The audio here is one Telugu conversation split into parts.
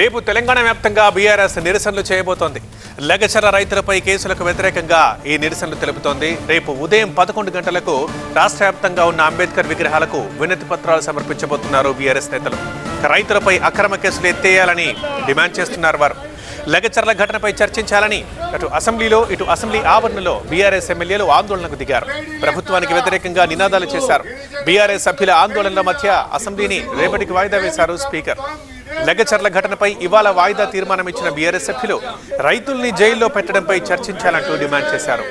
రేపు తెలంగాణ వ్యాప్తంగా బీఆర్ఎస్ నిరసనలు చేయబోతోంది. లగచర్ల రైతులపై కేసులకు వ్యతిరేకంగా ఈ నిరసనలు తెలుపుతోంది. రేపు ఉదయం 11 గంటలకు రాష్ట్ర వ్యాప్తంగా ఉన్న అంబేద్కర్ విగ్రహాలకు వినతి పత్రాలు సమర్పించబోతున్నారు బీఆర్ఎస్ నేతలు. రైతులపై అక్రమ కేసులు ఎత్తేయాలని డిమాండ్ చేస్తున్నారు వారు. లగచర్ల ఘటనపై చర్చించాలని అటు అసెంబ్లీలో ఇటు అసెంబ్లీ ఆవరణలో బీఆర్ఎస్ ఎమ్మెల్యేలు ఆందోళనకు దిగారు. ప్రభుత్వానికి వ్యతిరేకంగా నినాదాలు చేశారు. బీఆర్ఎస్ సభ్యుల ఆందోళనల మధ్య అసెంబ్లీని రేపటికి వాయిదా వేశారు స్పీకర్. లగచర్ల ఘటనపై ఇవాళ వాయిదా తీర్మానం ఇచ్చిన బీఆర్ఎస్ సభ్యులు రైతుల్ని జైల్లో పెట్టడంపై చర్చించాలంటూ డిమాండ్ చేశారు.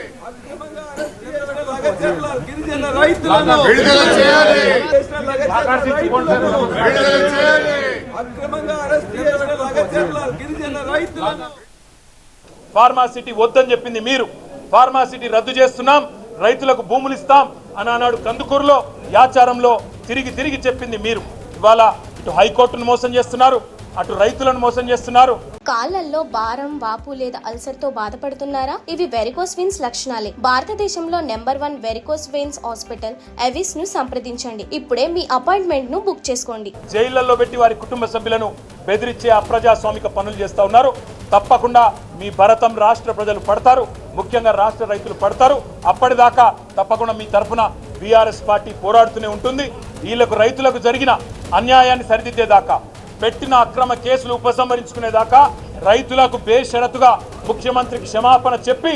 ఫార్మాసిటీ వద్దని చెప్పింది మీరు. ఫార్మాసిటీ రద్దు చేస్తున్నాం, రైతులకు భూములు ఇస్తాం అని అన్నాడు కందుకూరులో, యాచారంలో తిరిగి చెప్పింది మీరు. ఇవాళ ఇటు హైకోర్టును మోసం చేస్తున్నారు, అటు రైతులను మోసం చేస్తున్నారు. కాళ్ళల్లో భారం, వాపు లేదా అల్సర్ తో బాధపడుతున్నారా? ఇవి వెరికోస్ వెయిన్స్ లక్షణాలే. భారతదేశంలో number 1 varicose veins hospital Avis ను సంప్రదించండి. ఇప్పుడే మీ అపాయింట్మెంట్ ను బుక్ చేసుకోండి. జైళ్లలో పెట్టి వారి కుటుంబ సభ్యులను బెదిరించే అప్రజాస్వామిక పనులు చేస్తా ఉన్నారు. తప్పకుండా మీ భరతం రాష్ట్ర ప్రజలు పడతారు, ముఖ్యంగా రాష్ట్ర రైతులు పడతారు. అప్పటిదాకా తప్పకుండా మీ తరఫున బీఆర్ఎస్ పార్టీ పోరాడుతూనే ఉంటుంది. వీళ్లకు రైతులకు జరిగిన అన్యాయాన్ని సరిదిద్దేదాకా, పెట్టిన అక్రమ కేసులు ఉపసంహరించుకునేదాకా, రైతులకు బేషరతుగా ముఖ్యమంత్రికి క్షమాపణ చెప్పి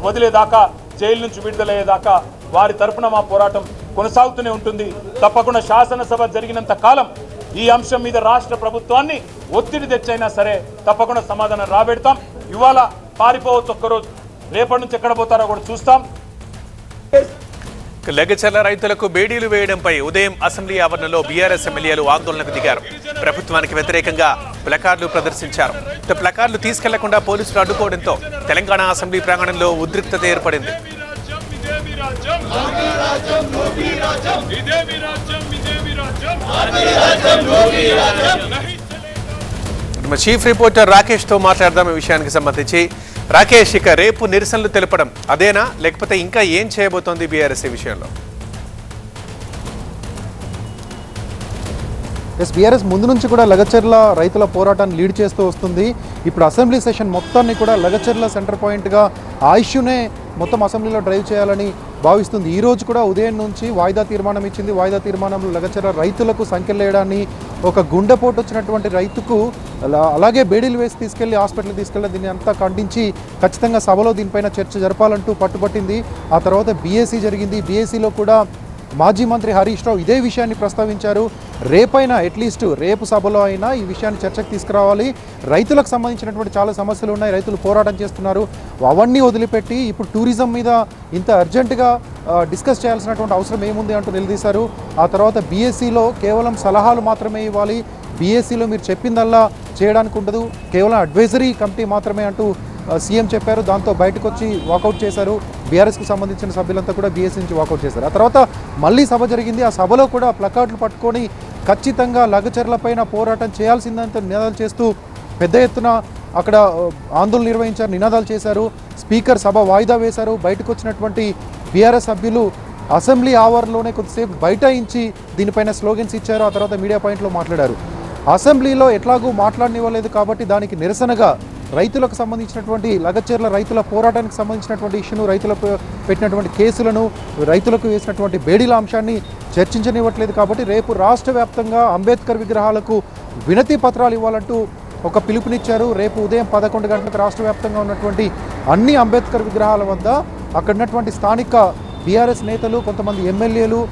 వదిలేదాకా, జైలు నుంచి విడుదలయ్యేదాకా వారి తరఫున మా పోరాటం కొనసాగుతూనే ఉంటుంది. తప్పకుండా శాసనసభ జరిగినంత కాలం ఈ అంశం మీద రాష్ట్ర ప్రభుత్వాన్ని ఒత్తిడి తెచ్చైనా సరే తప్పకుండా సమాధానం రాబెడతాం. ఇవాళ పారిపోవచ్చు ఒక్కరోజు, రేపటి నుంచి ఎక్కడ పోతారో కూడా చూస్తాం. లగచర్ల రైతులకు బేడీలు వేయడంపై ఉదయం అసెంబ్లీ ఆవరణలో బీఆర్ఎస్ ఎమ్మెల్యేలు ఆందోళనకు దిగారు. ప్రభుత్వానికి వ్యతిరేకంగా ప్లకార్డులు ప్రదర్శించారు. ప్లకార్డులు తీసుకెళ్లకుండా పోలీసులు అడ్డుకోవడంతో తెలంగాణ అసెంబ్లీ ప్రాంగణంలో ఉద్రిక్తత ఏర్పడింది. చీఫ్ రిపోర్టర్ రాకేష్ తో మాట్లాడదాం ఈ విషయానికి సంబంధించి. రాకేష్, ఇక రేపు నిరసనలు తెలపడం అదేనా, లేకపోతే ఇంకా ఏం చేయబోతోంది బీఆర్ఎస్ ఈ విషయంలో? బీఆర్ఎస్ ముందు నుంచి కూడా లగచర్ల రైతుల పోరాటాన్ని లీడ్ చేస్తూ వస్తుంది. ఇప్పుడు అసెంబ్లీ సెషన్ మొత్తాన్ని కూడా లగచర్ల సెంటర్ పాయింట్గా ఆ ఇష్యూనే మొత్తం అసెంబ్లీలో డ్రైవ్ చేయాలని భావిస్తుంది. ఈ రోజు కూడా ఉదయం నుంచి వాయిదా తీర్మానం ఇచ్చింది. వాయిదా తీర్మానంలో లగచర్ల రైతులకు సంఖ్యలేయడాన్ని, ఒక గుండెపోటు వచ్చినటువంటి రైతుకు అలాగే బేడీలు వేసి తీసుకెళ్లి హాస్పిటల్కి తీసుకెళ్ళి దీన్ని అంతా ఖండించి ఖచ్చితంగా సభలో దీనిపైన చర్చ జరపాలంటూ పట్టుబట్టింది. ఆ తర్వాత బీఏసీ జరిగింది. బీఏసీలో కూడా మాజీ మంత్రి హరీష్ రావు ఇదే విషయాన్ని ప్రస్తావించారు. రేపైనా అట్లీస్ట్ రేపు సభలో అయినా ఈ విషయాన్ని చర్చకు తీసుకురావాలి. రైతులకు సంబంధించినటువంటి చాలా సమస్యలు ఉన్నాయి, రైతులు పోరాటం చేస్తున్నారు. అవన్నీ వదిలిపెట్టి ఇప్పుడు టూరిజం మీద ఇంత అర్జెంటుగా డిస్కస్ చేయాల్సినటువంటి అవసరం ఏముంది అంటూ నిలదీశారు. ఆ తర్వాత బీఎస్సీలో కేవలం సలహాలు మాత్రమే ఇవ్వాలి, బీఎస్సీలో మీరు చెప్పిందల్లా చేయడానికి ఉండదు, కేవలం అడ్వైజరీ కమిటీ మాత్రమే అంటూ సీఎం చెప్పారు. దాంతో బయటకు వచ్చి వాకౌట్ చేశారు. బీఆర్ఎస్కి సంబంధించిన సభ్యులంతా కూడా బీఎస్సీ నుంచి వాకౌట్ చేశారు. ఆ తర్వాత మళ్ళీ సభ జరిగింది. ఆ సభలో కూడా ప్లకార్డులు పట్టుకొని ఖచ్చితంగా లగచర్లపైన పోరాటం చేయాల్సిందంతా నినాదాలు చేస్తూ పెద్ద ఎత్తున అక్కడ ఆందోళన నిర్వహించారు, నినాదాలు చేశారు. స్పీకర్ సభ వాయిదా వేశారు. బయటకు వచ్చినటువంటి బీఆర్ఎస్ సభ్యులు అసెంబ్లీ ఆవరణలోనే కొద్దిసేపు బైఠాయించి దీనిపైన స్లోగన్స్ ఇచ్చారు. ఆ తర్వాత మీడియా పాయింట్లో మాట్లాడారు. అసెంబ్లీలో ఎట్లాగూ మాట్లాడనివ్వలేదు కాబట్టి దానికి నిరసనగా రైతులకు సంబంధించినటువంటి లగచర్ల రైతుల పోరాటానికి సంబంధించినటువంటి ఇష్యూను, రైతులకు పెట్టినటువంటి కేసులను, రైతులకు వేసినటువంటి బేడీల అంశాన్ని చర్చించనివ్వట్లేదు. కాబట్టి రేపు రాష్ట్ర వ్యాప్తంగా అంబేద్కర్ విగ్రహాలకు వినతి పత్రాలు ఇవ్వాలంటూ ఒక పిలుపునిచ్చారు. రేపు ఉదయం 11 గంటలకు రాష్ట్ర వ్యాప్తంగా ఉన్నటువంటి అన్ని అంబేద్కర్ విగ్రహాల వద్ద అక్కడ ఉన్నటువంటి స్థానిక బీఆర్ఎస్ నేతలు, కొంతమంది ఎమ్మెల్యేలు,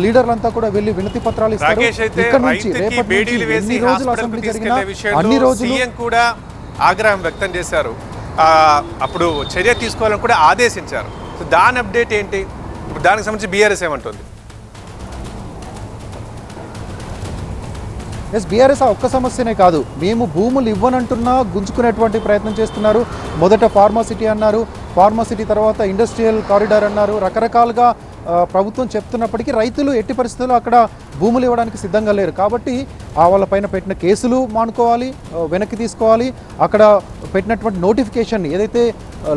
లీడర్లంతా కూడా వెళ్లి వినతి పత్రాలు ఇస్తారు. ఇక్కడ నుంచి రేపటి నుంచి ఎన్ని రోజులు అసెంబ్లీ జరిగినా అన్ని రోజులు కూడా ఆగ్రహం వ్యక్తం చేశారు. అప్పుడు చర్య తీసుకోవాలని కూడా ఆదేశించారు. సో దాని అప్డేట్ ఏంటి? ఇప్పుడు దానికి సంబంధించి బీఆర్ఎస్ ఏమంటుంది? బీఆర్ఎస్ ఆ ఒక్క సమస్యనే కాదు, మేము భూములు ఇవ్వనంటున్నా గుంజుకునేటువంటి ప్రయత్నం చేస్తున్నారు. మొదట ఫార్మాసిటీ అన్నారు, ఫార్మాసిటీ తర్వాత ఇండస్ట్రియల్ కారిడార్ అన్నారు. రకరకాలుగా ప్రభుత్వం చెప్తున్నప్పటికీ రైతులు ఎట్టి పరిస్థితుల్లో అక్కడ భూములు ఇవ్వడానికి సిద్ధంగా లేరు. కాబట్టి వాళ్ళపైన పెట్టిన కేసులు మానుకోవాలి, వెనక్కి తీసుకోవాలి. అక్కడ పెట్టినటువంటి నోటిఫికేషన్ ఏదైతే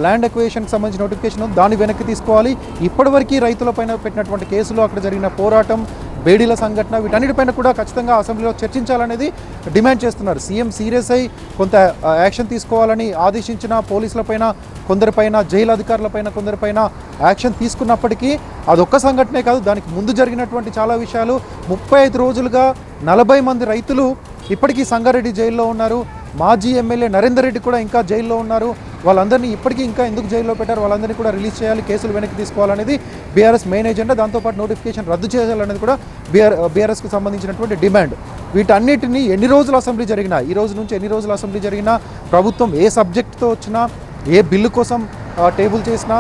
ల్యాండ్ ఎక్వేషన్కి సంబంధించిన నోటిఫికేషన్ దాన్ని వెనక్కి తీసుకోవాలి. ఇప్పటివరకు రైతులపైన పెట్టినటువంటి కేసులు, అక్కడ జరిగిన పోరాటం, బేడీల సంఘటన వీటన్నిటిపైన కూడా ఖచ్చితంగా అసెంబ్లీలో చర్చించాలనేది డిమాండ్ చేస్తున్నారు. సీఎం సీరియస్ అయి కొంత యాక్షన్ తీసుకోవాలని ఆదేశించిన పోలీసులపైన కొందరిపైన, జైలు అధికారులపైన కొందరిపైన యాక్షన్ తీసుకున్నప్పటికీ అదొక్క సంఘటనే కాదు, దానికి ముందు జరిగినటువంటి చాలా విషయాలు. 35 రోజులుగా 40 మంది రైతులు ఇప్పటికీ సంగారెడ్డి జైల్లో ఉన్నారు. మాజీ ఎమ్మెల్యే నరేందర్ రెడ్డి కూడా ఇంకా జైల్లో ఉన్నారు. వాళ్ళందరినీ ఇప్పటికీ ఇంకా ఎందుకు జైల్లో పెట్టారు, వాళ్ళందరినీ కూడా రిలీజ్ చేయాలి, కేసులు వెనక్కి తీసుకోవాలనేది బీఆర్ఎస్ మెయిన్ ఎజెండా. దాంతోపాటు నోటిఫికేషన్ రద్దు చేయాలనేది కూడా బీఆర్ఎస్కు సంబంధించినటువంటి డిమాండ్. వీటన్నిటిని ఎన్ని రోజులు అసెంబ్లీ జరిగినా, ఈ రోజు నుంచి ఎన్ని రోజులు అసెంబ్లీ జరిగినా, ప్రభుత్వం ఏ సబ్జెక్ట్తో వచ్చినా, ఏ బిల్లు కోసం టేబుల్ చేసినా,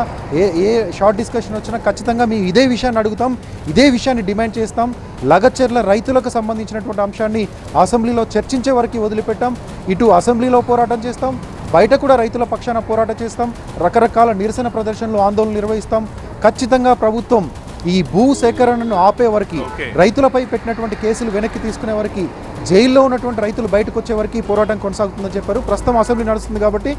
ఏ షార్ట్ డిస్కషన్ వచ్చినా ఖచ్చితంగా మేము ఇదే విషయాన్ని అడుగుతాం, ఇదే విషయాన్ని డిమాండ్ చేస్తాం. లగచర్ల రైతులకు సంబంధించినటువంటి అంశాన్ని అసెంబ్లీలో చర్చించే వరకు వదిలిపెట్టాం. ఇటు అసెంబ్లీలో పోరాటం చేస్తాం, బయట కూడా రైతుల పక్షాన పోరాటం చేస్తాం. రకరకాల నిరసన ప్రదర్శనలు, ఆందోళనలు నిర్వహిస్తాం. ఖచ్చితంగా ప్రభుత్వం ఈ భూ సేకరణను ఆపే వరకు, రైతులపై పెట్టినటువంటి కేసులు వెనక్కి తీసుకునే వరకు, జైల్లో ఉన్నటువంటి రైతులు బయటకు వచ్చే వరకు పోరాటం కొనసాగుతుందని చెప్పారు. ప్రస్తుతం అసెంబ్లీ నడుస్తుంది కాబట్టి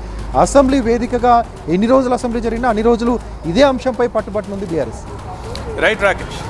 అసెంబ్లీ వేదికగా ఎన్ని రోజులు అసెంబ్లీ జరిగినా అన్ని రోజులు ఇదే అంశంపై పట్టుబట్టనుంది బీఆర్ఎస్. రైట్ రాకేష్.